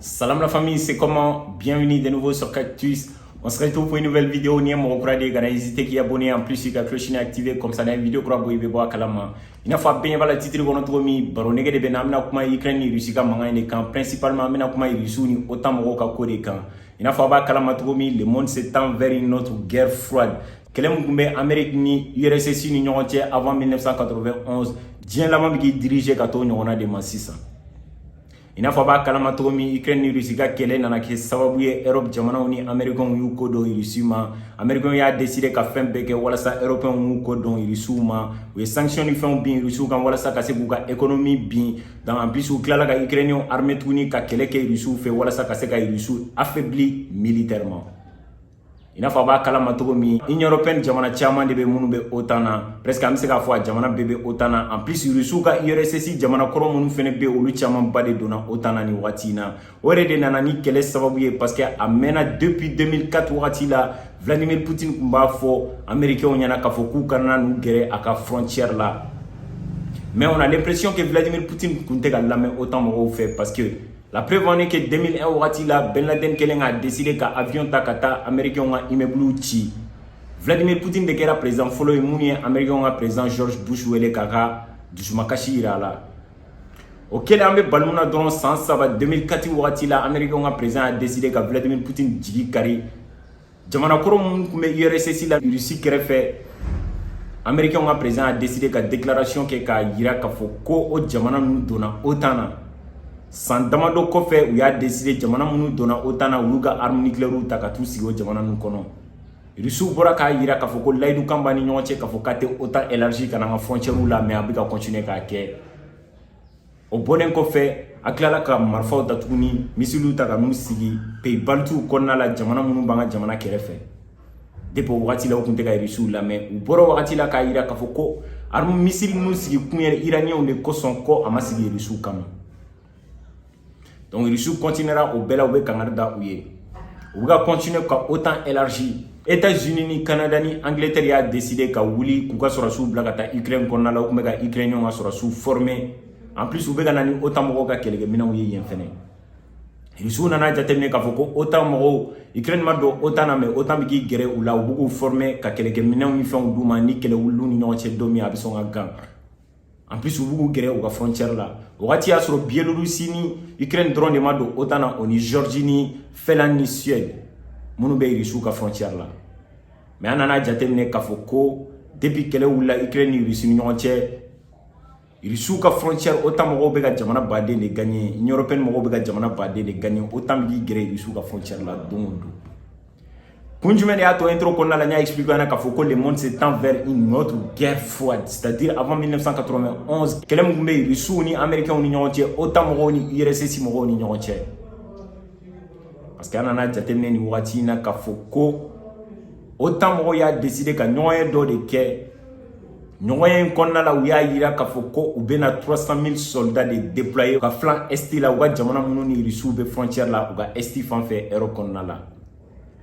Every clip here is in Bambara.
Salam la famille, c'est comment? Bienvenue de nouveau sur Cactus. On se retrouve pour une nouvelle vidéo. N'hésitez pas à abonner en plus sur la cloche activée comme ça. Dans une vidéo que vous pouvez voir kalama. Il a fait bien le titre de notre ami Baronega de Benamna kuma Ukraine ni Russie ka mangane kan principalement mena kuma Russie ni autant moko ka kode kan. Il a fait ba kalama tromi le monde s'étend vers une autre guerre froide. Kelem gumbe Amérique ni URSS ni ñonté avant 1991. Dien la mambi dirigé ka to ñona de massisa. Ina faba kalama tomi Ukraine ni Russie ka kele nana ke sababu ye Europe jamana ni American yu ko do Russie ma American ya décidé ka fem beke wala sa European yu ko do Russie ma we sanction ni fem bin Russie kan wala sa ka se ka économie bin dans en plus ou klala ka Ukraine armée tuni ka kele ke Russie fait wala sa ka se ka Russie affaibli militairement. Ina faba kalama tomi Union européenne jamana chama de be munu be otana presque am se ka fo jamana bebe otana en plus Russie ka URSS jamana koro munu fene be olu chama bade dona otana ni watina ore de nana ni kele sababu ye parce que amena depuis 2004 wati la Vladimir Poutine kumba fo américain on yana ka fo ku kana nu gere aka frontière là mais on a l'impression que Vladimir Poutine kunte ka lame autant mo fait parce que la preuve en est que 2001 wati la Ben Laden kelen a décidé ka avion takata américain nga immeuble chi Vladimir Poutine de kera président follow muni américain nga président George Bush wele kaka dusumakashi irala auquel ambe balmuna don sans saba 2004 wati la américain nga président a décidé ka Vladimir Poutine jigi kari jamana koro mun kumbe URSS la Russie kerefe américain nga président a décidé ka déclaration ke ka yira ka fo ko o jamana nu dona otana san damado kofɛ u y'a décidé jamana minnu donna OTAN na olu ka arme nucléaire ta ka t'u sigi o jamana ninnu kɔnɔ Russie bɔra k'a yira k'a fɔ ko layidu kan b'a ni ɲɔgɔn cɛ k'a fɔ k'a tɛ OTAN élargi ka na an ka frontière la mais a bɛ ka continuer k'a kɛ o bɔlen kɔfɛ a tilala ka marifaw ta tuguni missile ta ka n'u sigi pays baltiw kɔnɔna la jamana minnu b'an ka jamana kɛrɛfɛ depuis o wagati la u tun tɛ ka Russie lamɛn u bɔra wagati la k'a yira k'a fɔ ko arme missile minnu sigi kun ye iraniyɛnw de kosɔn ko a ma sigi Russie kama. Donc Russie continuera au bel au Canada où est. On va continuer ka autant élargi. États-Unis ni Canada ni Angleterre a décidé ka wuli kuka sura sous blagata Ukraine konna la ko mega Ukraine on sura sous formé. En plus ou be ganani autant mo ka kelege mina wi yen fene. Russie nana jatemne ka foko autant mo Ukraine ma do autant na me autant bi gere ou la ou formé ka kelege mina wi fon duma ni kele wulu ni ñoche domi abison aga. En plus vous gérez aux frontières là wati a sur Biélorussie ni Ukraine drone de mado otana oni Géorgie ni Finlande ni Suède munu be Russie ka frontière là mais anana jatemne ka foko depuis kele wula Ukraine ni Russie ni ñonche Russie ka frontière autant mo be ga jamana bade de gagner Union européenne mo be ga jamana bade de gagner autant bi géré Russie ka frontière là domondo Kunjumene a to intro qu'on a la expliqué que le monde s'étend vers une autre guerre froide, c'est-à-dire avant 1991, que les Mugumbe Russes ni Américains ni ñonche autant mo ni URSS mo ni ñonche. Parce que anana jatemne ni wati na ka foko autant mo ya décidé ka ñoye do de ke ñoye konna la uya yira ka foko ou bena 300 000 soldats de déployés ka flanc est la wa jamana munu ni Russes be frontière la ou ga esti fan fait ero konna la.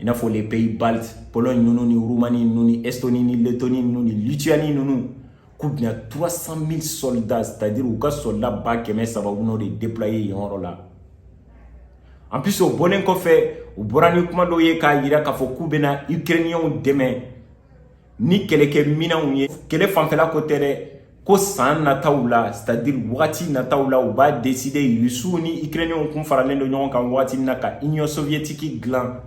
Il faut les pays baltes, Pologne, ni Roumanie, ni Estonie, ni Lettonie, ni Lituanie, il y a 300 000 soldats, c'est-à-dire que les soldats bas ça va vous déployer en là. En plus, au bon qu'on fait, au Borani Kumando Yeka, il y a Kafokubena, Ukrainien demain, ni quelques minants, quelle femme fait la côté, ko san nataula, c'est-à-dire wati nataula, ou va décider, ni Ukrainien, qu'on fera l'Union, quand wati naka, Union soviétique gland.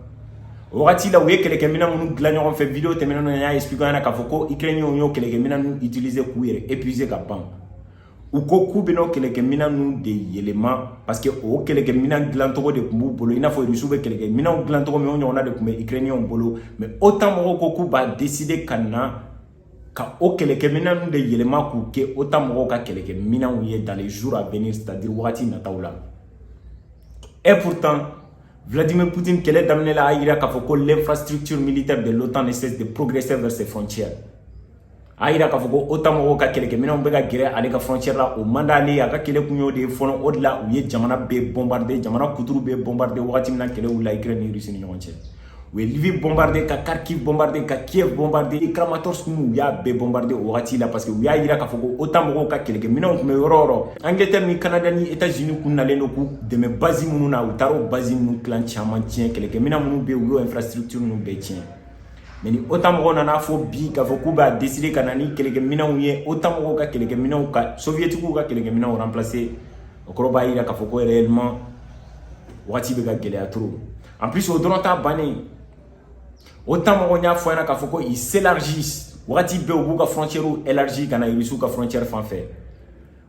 Wati la ouye keleke mina munu glanyo on fait vidéo te menano ya expliquer na ka foko Ukraine yo keleke mina nu utiliser courir épuiser ka pan ou ko ku beno keleke mina nu de éléments parce que o keleke mina glantogo de kumbu bolo ina fo Russie be keleke mina glantogo me on a de kumbe Ukrainien bolo mais autant mo ko ku ba décider kana ka o keleke mina nu de éléments ku ke autant mo ka keleke mina ouye dans les jours à venir c'est-à-dire wati na taula et pourtant Vladimir Poutine qui est d'amener la Aïra Kafoko l'infrastructure militaire de l'OTAN ne cesse de progresser vers ses frontières. Aïra Kafoko autant mo ka keleke mina mbega gere ale ka frontière là au mandat ali aka kele kunyo de fono au-delà où ye jamana be bombardé jamana kuturu be bombardé wakati mina kele ou la Ukraine ni Russie ni ñonche. u ye Lviv bombardé ka Kharkiv bombardé ka Kiev bombardé i Kramatorsk nu u y'a bɛɛ bombardé o wagati la parce que u y'a yira k'a fɔ ko OTAN mɔgɔw ka kɛlɛkɛminɛnw tun bɛ yɔrɔ o yɔrɔ Angleterre ni Canada ni États-Unis kun nalen don k'u dɛmɛ base minnu na u taara o base minnu tilan caman tiɲɛ kɛlɛkɛminɛn minnu bɛ yen u y'o infrastructure ninnu bɛɛ tiɲɛ mais ni OTAN mɔgɔw nana fɔ bi k'a fɔ k'u b'a décider ka na ni kɛlɛkɛminɛnw ye OTAN mɔgɔw ka kɛlɛkɛminɛnw ka soviétiques ka kɛlɛkɛminɛnw remplacer o kɔrɔ b'a yira k'a fɔ ko réellement wagati bɛ ka gɛlɛya trop en plus o dɔrɔn t'a bannen OTAN mɔgɔw y'a fɔ ɲɛna k'a fɔ ko ils s'élargissent wagati bɛɛ u b'u ka frontières élargi ka na Russiw ka frontière fan fɛ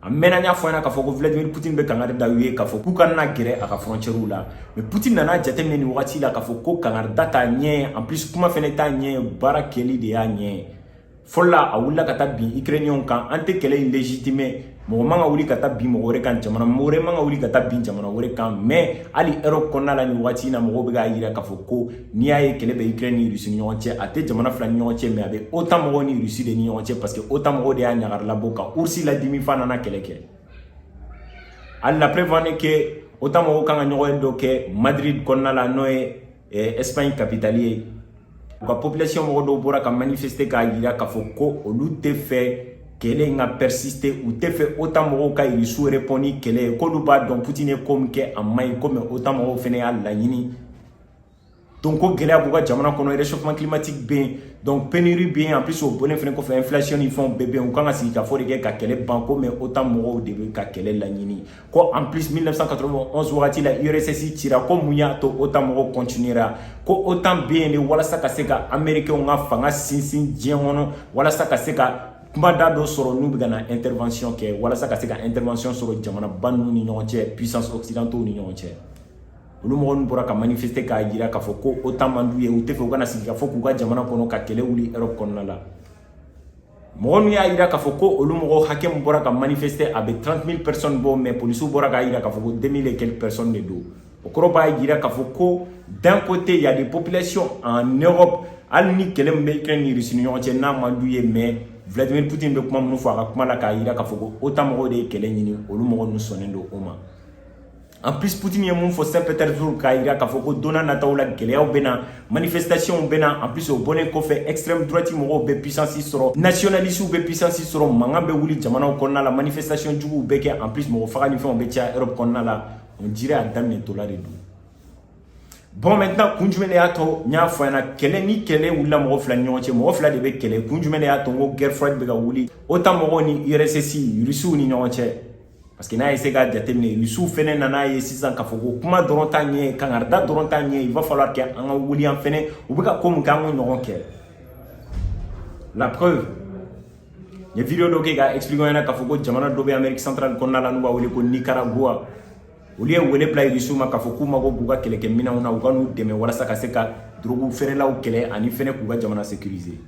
a mɛnna y'a fɔ ɲɛna k'a fɔ ko Vladimir Poutine bɛ kangari da u ye k'a fɔ k'u kana gɛrɛ a ka frontières la mais Poutine nana jateminɛ nin wagati la k'a fɔ ko kangari da t'a ɲɛ en plus kuma fɛnɛ t'a ɲɛ baara kɛli de y'a ɲɛ fɔlɔ la a wulila ka taa bin Ukrainiens kan an tɛ kɛlɛ in légitimer mɔgɔ man ka wuli ka taa bin mɔgɔ wɛrɛ kan jamana wɛrɛ man ka wuli ka taa bin jamana wɛrɛ kan mais hali Europe kɔnɔna la nin wagati in na mɔgɔw bɛ k'a yira k'a fɔ ko n'i y'a ye kɛlɛ bɛ Ukraine ni Russie ni ɲɔgɔn cɛ a tɛ jamana fila ni ɲɔgɔn cɛ mais a bɛ OTAN mɔgɔw ni Russie de ni ɲɔgɔn cɛ parce que OTAN mɔgɔw de y'a ɲagari labɔ ka Ursi ladimi fa nana kɛlɛ kɛ hali la preuve en est que OTAN mɔgɔw kan ka ɲɔgɔn dɔ kɛ Madrid kɔnɔna la n'o ye Espagne capitale ye u ka population mɔgɔ dɔw bɔra ka manifester k'a yira k'a fɔ ko olu tɛ fɛ kɛlɛ in ka persister u tɛ fɛ OTAN mɔgɔw ka Russiw répondre ni kɛlɛ ye k'olu b'a dɔn Poutine ye ko min kɛ a man ɲi komi OTAN mɔgɔw fɛnɛ y'a laɲini donc ko gɛlɛya b'u ka jamana kɔnɔ réchauffement climatique bɛ yen donc pénurie bɛ yen en plus o bɔlen fɛnɛ kɔfɛ inflation ni fɛnw bɛɛ bɛ yen u kan ka sigi ka fɔ de kɛ ka kɛlɛ ban ko mais OTAN mɔgɔw de bɛ ka kɛlɛ laɲini ko en plus 1991 wagati la URSS cira ko mun y'a to OTAN mɔgɔw continuera ko OTAN bɛ yen de walasa ka se ka américains ka fanga sinsin diɲɛ kɔnɔ walasa ka se ka kumada dɔ sɔrɔ n'u bɛ ka na intervention kɛ walasa ka se ka intervention sɔrɔ jamanaba ninnu ni ɲɔgɔn cɛ puissance occidentaux ni ɲɔgɔn cɛ olu mɔgɔ ninnu bɔra ka manifester k'a yira k'a fɔ ko OTAN man d'u ye u tɛ fɛ u kana sigi k'a fɔ k'u ka jamana kɔnɔ ka kɛlɛ wuli Europe kɔnɔna la mɔgɔ ninnu y'a yira k'a fɔ ko olu mɔgɔ hakɛ min bɔra ka manifester a bɛ 30 000 personnes bɔ mais policiers bɔra k'a yira k'a fɔ ko 2000 et quelques personnes de don o kɔrɔ b'a yira k'a fɔ ko d'un côté il y a des populations en Europe hali ni kɛlɛ min bɛ Ukraine ni Russie ni ɲɔgɔn cɛ n'a man d'u ye mais Vladimir Poutine bɛ kuma minnu fɔ a ka kuma la k'a yira k'a fɔ ko OTAN mɔgɔw de ye kɛlɛ ɲini olu mɔgɔ ninnu sɔnnen don o ma en plus Poutine ye mun fɔ Saint-Pétersbourg k'a yira k'a fɔ ko don n'a nataw la gɛlɛyaw bɛ na manifestations bɛ na en plus o bɔlen kɔfɛ extrême droite mɔgɔw bɛ puissance sɔrɔ nationalistes bɛ puissance sɔrɔ mankan bɛ wuli jamanaw kɔnɔna la manifestation juguw bɛ kɛ en plus mɔgɔ faga ni fɛnw bɛ caya Europe kɔnɔna la on dirait a daminɛtɔla de don bon maintenant kun jumɛn de y'a to n y'a fɔ ɲɛna kɛlɛ ni kɛlɛ wulila mɔgɔ fila ni ɲɔgɔn cɛ mɔgɔ fila de bɛ kɛlɛ kun jumɛn de y'a to n ko guerre froide bɛ ka wuli OTAN mɔgɔw ni URSS Russiw ni ɲɔgɔn cɛ parce que n'a ye se k'a jateminɛ Russiw fɛnɛ nana ye sisan k'a fɔ ko kuma dɔrɔn t'a ɲɛ kangarida dɔrɔn t'a ɲɛ il va falloir que an ka wuli an fɛnɛ u bɛ ka ko min kɛ an k'o ɲɔgɔn kɛ la preuve n ye video dɔ kɛ k'a expliquer ɲɛna k'a fɔ ko jamana dɔ bɛ Amérique centrale kɔnɔna la n'u b'a wele ko Nicaragua olu ye wele bila Russiw ma k'a fɔ k'u mago b'u ka kɛlɛkɛminɛnw na u ka n'u dɛmɛ walasa ka se ka drogue feerelaw kɛlɛ ani fɛnɛ k'u ka jamana sécuriser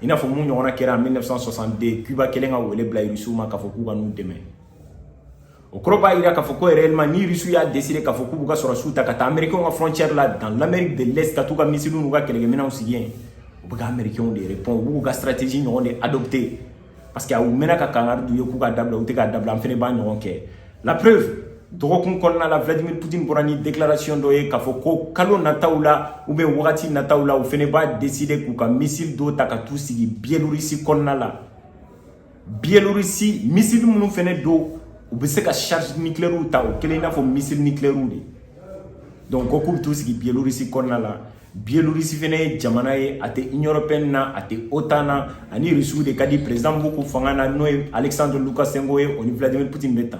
i n'a fɔ mun ɲɔgɔnna kɛra en 1962 Cuba kɛlen ka wele bila Russiw ma k'a fɔ k'u ka n'u dɛmɛ o kɔrɔ b'a yira k'a fɔ ko réellement ni Russiw y'a décider k'a fɔ k'u b'u ka sɔrɔsiw ta ka taa américains ka frontière la dans l'Amérique de l'Est ka t'u ka missiles n'u ka kɛlɛkɛminɛnw sigi yen u bɛ ka américains de répondre u b'u ka stratégie ɲɔgɔn de adopter parce que a u mɛnna ka kangari d'u ye k'u ka dabila u tɛ k'a dabila an fɛnɛ b'a ɲɔgɔn kɛ la preuve dɔgɔkun kɔnɔna la Vladimir Poutine bɔra ni déclaration dɔ ye k'a fɔ ko kalo nataw la ou bien wagati nataw la u fɛnɛ b'a décider k'u ka missile dɔw ta ka t'u sigi Biélorussie kɔnɔna la Biélorussie missile minnu fɛnɛ don u bɛ se ka charge nucléaire ta o kelen i n'a fɔ missile nucléaire de donc ko k'u bɛ t'u sigi Biélorussie kɔnɔna la Biélorussie fɛnɛ ye jamana ye a tɛ Union européenne na a tɛ OTAN na ani Russiw de ka di président b'u k'u fanga na n'o ye Alexandre Lukashenko ye o ni Vladimir Poutine bɛ tan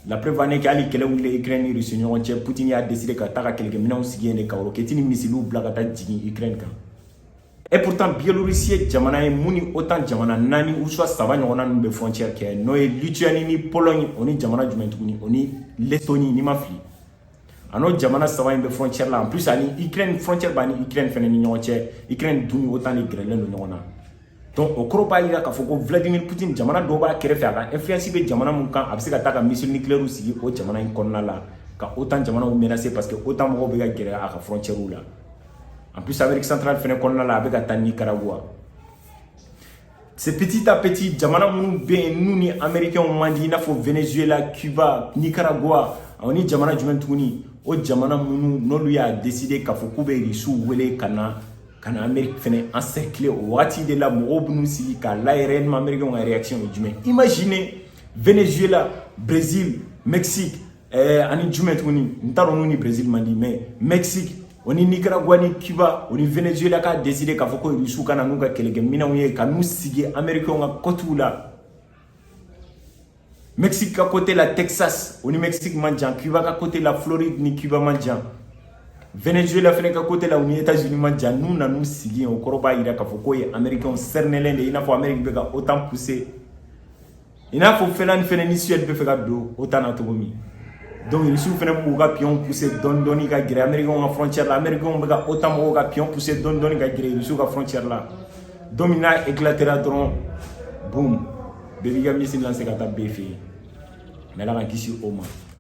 la preuve en est que hali kɛlɛ wulila Ukraine ni Russie ni ɲɔgɔn cɛ Poutine y'a décidé ka taa ka kɛlɛkɛminɛnw sigi yen de ka roquette ni missiliw bila ka taa jigin Ukraine kan et pourtant Biélorussie ye jamana ye mun ni OTAN jamana 4 ou soit 3 ɲɔgɔnna ninnu bɛ frontière kɛ n'o ye Lituanie ni Pologne o ni jamana jumɛn tuguni o ni Lettonie ni ma fili a n'o jamana 3 in bɛ frontière la en plus ani Ukraine frontière b'a ni Ukraine fɛnɛ ni ɲɔgɔn cɛ Ukraine dun ni OTAN de gɛrɛlen don ɲɔgɔn na donc o kɔrɔ b'a yira k'a fɔ ko Vladimir Poutine jamana dɔw b'a kɛrɛfɛ a ka influence bɛ jamana mun kan a bɛ se ka taa ka missile nucléaire sigi o jamana in kɔnɔna la ka OTAN jamanaw menacer parce que OTAN mɔgɔw bɛ ka gɛrɛ a ka frontière la en plus Amérique centrale fɛnɛ kɔnɔna la a bɛ ka taa Nicaragua c'est petit à petit jamana minnu bɛ yen n'u ni américains man di i n'a fɔ Venezuela Cuba Nicaragua oni jamana jumɛn tuguni o jamana minnu n'olu y'a décidé k'a fɔ k'u bɛ Russiw wele ka na Amérique fɛnɛ encercler o waati de la mɔgɔw b'u sigi k'a layɛ réellement américains ka réaction ye jumɛn. Imaginez Venezuela, Brésil, Mexique, ani jumɛn tuguni n t'a dɔn n'u ni Brésil man di mais Mexique oni Nicaragua ni Cuba oni Venezuela k'a décidé k'a fɔ ko Russiw ka na n'u ka kɛlɛkɛminɛnw ye ka n'u sigi américains ka côté la. Mexique à côté la Texas, on est Mexique manjan, Cuba à côté la Floride ni Cuba manjan. Venezuela fait à côté la on est États-Unis manjan. Nous n'avons signé au Koroba ira kafoko et Américains cernelen et il n'a pas Amérique bega autant poussé. Il n'a pas fait l'an fait ni Suède peut faire do autant autonomie. Donc il souffre un peu de pion poussé don doni ka gré Américains en frontière la Américains bega autant mo ka pion poussé don doni ka gré ils sont à frontière là. Domina éclatera dron boum. Baby gam ici lancé kata béfi. Mais là, on a au moins.